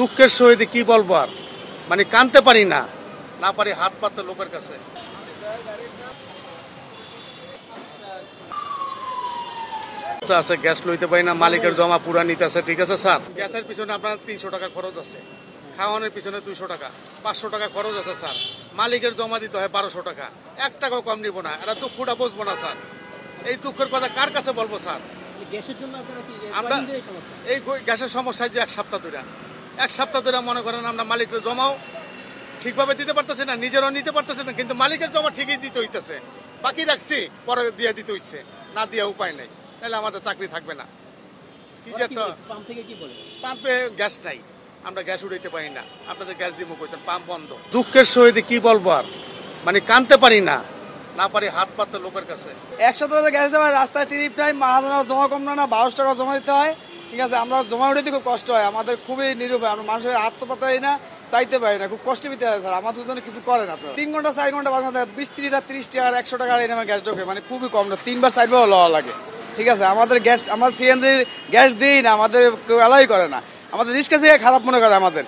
দুঃখের সহিত কি বলবো আর, মানে কানতে পারি না, না পারি হাত পাততে লোকের কাছে। আছে গ্যাস লইতে পারি না, মালিকের জমা পুরা নিতে আছে। ঠিক আছে স্যার, গ্যাসের পিছনে আপনার 300 টাকা খরচ আছে, খাওয়ানোর পিছনে 200 টাকা, 500 টাকা খরচ আছে স্যার। মালিকের জমা দিতে হয় 1200 টাকা, 1 টাকাও কম নিব না। এরা দুঃখটা বুঝবো না স্যার। এই দুঃখের কথা কার কাছে বলবো স্যার? আমরা এই গ্যাসের সমস্যায় যে এক সপ্তাহ ধরে মনে করেন আমরা মালিকের জমাও ঠিকভাবে দিতে পারতেছি না, নিজেরাও নিতে পারতেছি না, কিন্তু মালিকের জমা ঠিকই দিতে হইতেছে। বাকি রাখছি, পরে দিয়ে দিতে হইছে, না দিয়ে উপায় নেই, তাহলে আমাদের চাকরি থাকবে না। কি যে একটা পাম্পে গ্যাস নাই, আমরা গ্যাস উঠাইতে পারি না, আপনাদের গ্যাস দিব কইতেন, পাম্প বন্ধ। দুঃখের সহিত কি বলবো আর, মানে কানতে পারি না, না পারি হাত পাততে লোকের কাছে। 100 টাকা গ্যাস দেওয়া রাস্তায় ট্রিপ টাইম মহাজনের জমা কম না 1200 টাকা জমা দিতে হয়। ঠিক আছে, আমরা জমা উঠাইতে খুব কষ্ট হয়, আমাদের খুবই নিরুপায়, আমরা মানুষের হাত তো পাতাই না, চাইতে পারি না, খুব কষ্ট পেতে হয় স্যার। আমাদের জন্য কিছু করেন আপনারা। 3 ঘন্টা 4 ঘন্টা 20-30 টাকা 100 টাকা এই নামে গ্যাস ঢোকে, মানে খুবই কম না, 3 4 বার লওয়া লাগে। ঠিক আছে, আমাদের গ্যাস, আমরা সিএনজি গ্যাস দিই না, আমাদের কেউ এলাই করে না, আমাদের রিস্ক আছে খারাপ মনে করে, আমাদের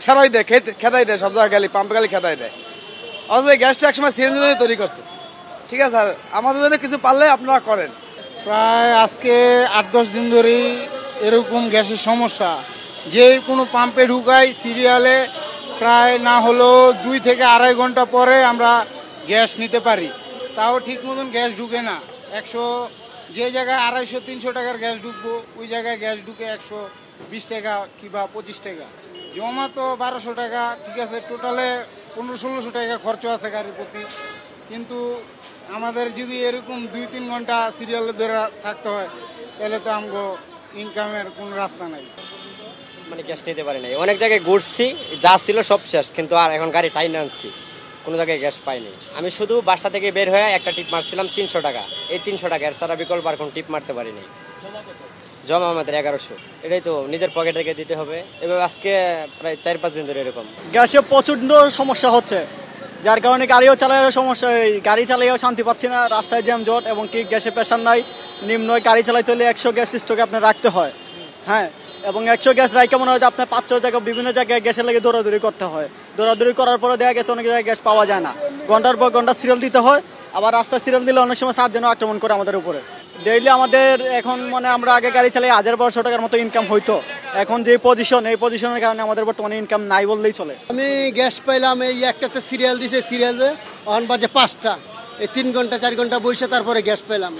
ছাড়াই দেয়, খেদাই দেয়, সব জায়গায় গালি পাম্পে গালি খেদাই দেয়। আমাদের গ্যাসটা একসময় সিএনজি তৈরি করছে। ঠিক আছে স্যার, আমাদের জন্য কিছু পারলে আপনারা করেন। প্রায় আজকে 8-10 দিন ধরেই এরকম গ্যাসের সমস্যা। যে কোনো পাম্পে ঢুকাই সিরিয়ালে প্রায় না হলো 2 থেকে 2.5 ঘন্টা পরে আমরা গ্যাস নিতে পারি, তাও ঠিক মতন গ্যাস ঢুকে না। যে জায়গায় 250-300 টাকার গ্যাস ঢুকবো, ওই জায়গায় গ্যাস ঢুকে 120 টাকা কিংবা 25 টাকা। জমা তো 1200 টাকা। ঠিক আছে, টোটালে 1500-1600 টাকা খরচ আছে গাড়ির প্রতি। কিন্তু আমাদের যদি এরকম 2-3 ঘন্টা সিরিয়ালে ধরে থাকতে হয়, তাহলে তো আমগো ইনকামের কোনো রাস্তা নাই। মানে গ্যাস নিতে পারি নাই, অনেক জায়গায় ঘুরছি, যা ছিল সব শেষ, কিন্তু আর এখন গাড়ি টাইনে আনছি, কোনো জায়গায় গ্যাস পাইনি। আমি শুধু বাসা থেকে বের হয়ে একটা টিপ মারছিলাম 300 টাকা, এই 300 টাকা এর সারা বিকল্প আর কোনো টিপ মারতে পারিনি। জমা আমাদের 1100, এটাই তো নিজের পকেট থেকে দিতে হবে। এবার আজকে প্রায় 4-5 দিন ধরে এরকম গ্যাসে প্রচণ্ড সমস্যা হচ্ছে, যার কারণে গাড়িও চালাইও সমস্যা, গাড়ি চালাইও শান্তি পাচ্ছি না, রাস্তায় জ্যাম জট, এবং কি গ্যাসে প্রেশার নাই, নিম্ন গাড়ি চালাইতে হলে 100 গ্যাস স্টকে আপনার রাখতে হয়। হ্যাঁ, এবং 100 গ্যাস রাখা মনে হয় যে আপনার 5-6 জায়গায় বিভিন্ন জায়গায় গ্যাসের লাগে দৌড়াদৌড়ি করতে হয়। দৌড়াদৌড়ি করার পরে দেখা গেছে অনেক জায়গায় গ্যাস পাওয়া যায় না, ঘন্টার পর ঘন্টা সিরিয়াল দিতে হয়। আবার রাস্তায় সিরিয়াল দিলে অনেক সময় সার যেন আক্রমণ করে আমাদের উপরে। ডেইলি আমাদের এখন মানে আমরা আগে গাড়ি চালাই 1000-1200 টাকার মতো ইনকাম হইতো, এখন যে পজিশন, এই পজিশনের কারণে আমাদের বর্তমানে ইনকাম নাই বললেই চলে। আমি গ্যাস পাইলাম, এই একটাতে সিরিয়াল দিছে, সিরিয়ালে অন বাজে 5টা, এই 3 ঘন্টা 4 ঘন্টা বসে তারপরে গ্যাস পেলাম।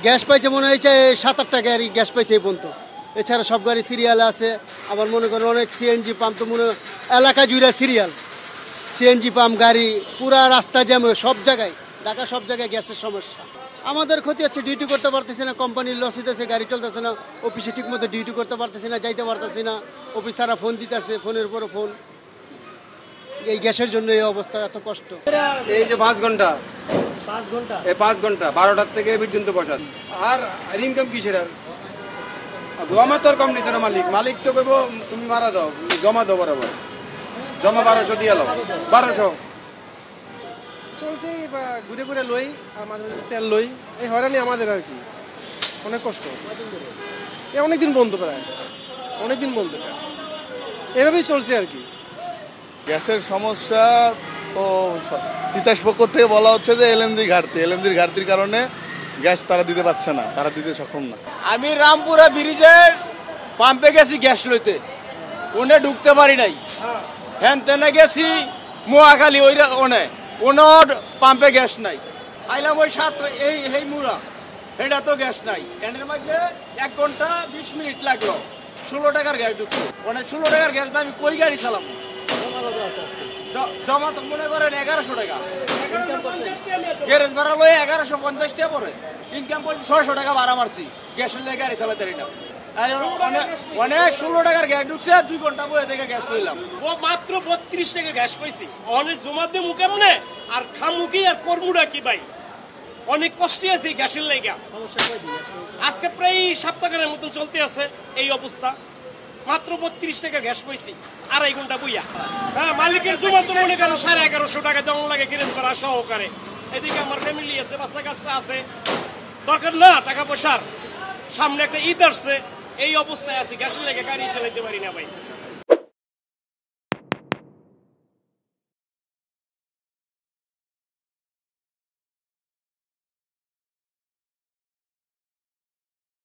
গ্যাস পাইছে মনে হয়েছে 7-8টা গাড়ি গ্যাস পাইছে এই পর্যন্ত, এছাড়া সব গাড়ি সিরিয়ালে আছে। আবার মনে করেন অনেক সিএনজি পাম্প তো মনে এলাকা জুড়ে সিরিয়াল, সিএনজি পাম্প গাড়ি পুরা রাস্তা জ্যাম, সব জায়গায় ঢাকা সব জায়গায় গ্যাসের সমস্যা। আমাদের ক্ষতি হচ্ছে, ডিউটি করতে পারতেছি না, কোম্পানির লস হইতেছে, গাড়ি চলতেছে না, অফিসে ঠিক মতো ডিউটি করতে পারতেছি না, যাইতে পারতেছি না, অফিস তারা ফোন দিতেছে, ফোনের উপরে ফোন। এই গ্যাসের জন্য এই অবস্থা, এত কষ্ট। এই যে 5 ঘন্টা এই 5 ঘন্টা 12টার থেকে পর্যন্ত বসা, আর ইনকাম কিসের? আর জমা তো আর কম নিতে না, মালিক তো কইব তুমি মারা দাও, জমা দাও, বরাবর জমা 1200 দিয়ে এলো, 1200 চলছে। ঘুরে ঘুরে লই, আর মাঝে মাঝে তেল লই, এই হয়রানি আমাদের আর কি, অনেক কষ্ট। অনেকদিন বন্ধ, প্রায় অনেকদিন বন্ধ, এভাবেই চলছে আর কি। গ্যাসের সমস্যা তো তিতাস পক্ষ থেকে বলা হচ্ছে যে এলএনজির ঘাটতির কারণে গ্যাস তারা দিতে পারছে না, তারা দিতে সক্ষম না। আমি রামপুরা ব্রিজের পাম্পে গেছি গ্যাস লইতে, ওনে ঢুকতে পারি নাই। হ্যাঁ, তেনে গেছি মোয়াখালী, ওনার পাম্পে গ্যাস নাই। আইলাম ওই 7 এই মুড়া, এটা তো গ্যাস নাই। এর মধ্যে 1 ঘন্টা 20 মিনিট লাগলো, 16 টাকার গ্যাস ঢুকছে। 16 টাকার গ্যাস আমি কই গাড়ি চালাবো? জমা তো মনে করেন 1100 টাকা, গ্যারেজ ভাড়া লয়ে 1150 টাকা পরে, ইনকাম করছি 600 টাকা ভাড়া মারছি, গ্যাসের লেগে গাড়ি চালাতে পারি না। 16 টাকার গ্যাস ঢুকছে, 2 ঘন্টা বয়ে থেকে গ্যাস লইলাম। ও মাত্র 32 টাকা গ্যাস পাইছি, অনেক জমা দিয়ে মুখে মনে আর খামুকি আর কর্মুরা কি ভাই, অনেক কষ্টে আছে গ্যাসের লেগে। আজকে প্রায় সপ্তাহের মতো চলতে আছে এই অবস্থা। মাত্র 32 টাকা গ্যাস পাইছি, 2.5 ঘন্টা বইয়া। হ্যাঁ, মালিকের জমা তো মনে করেন 1150 টাকা দেওয়া লাগে গ্যারেজ ভাড়া সহকারে। এদিকে আমার ফ্যামিলি আছে, বাচ্চা কাচ্চা আছে, দরকার না টাকা পয়সার। সামনে একটা ঈদ আসছে, এই অবস্থায় আছি, গ্যাসের লেগে গাড়ি চালাইতে পারি না ভাই।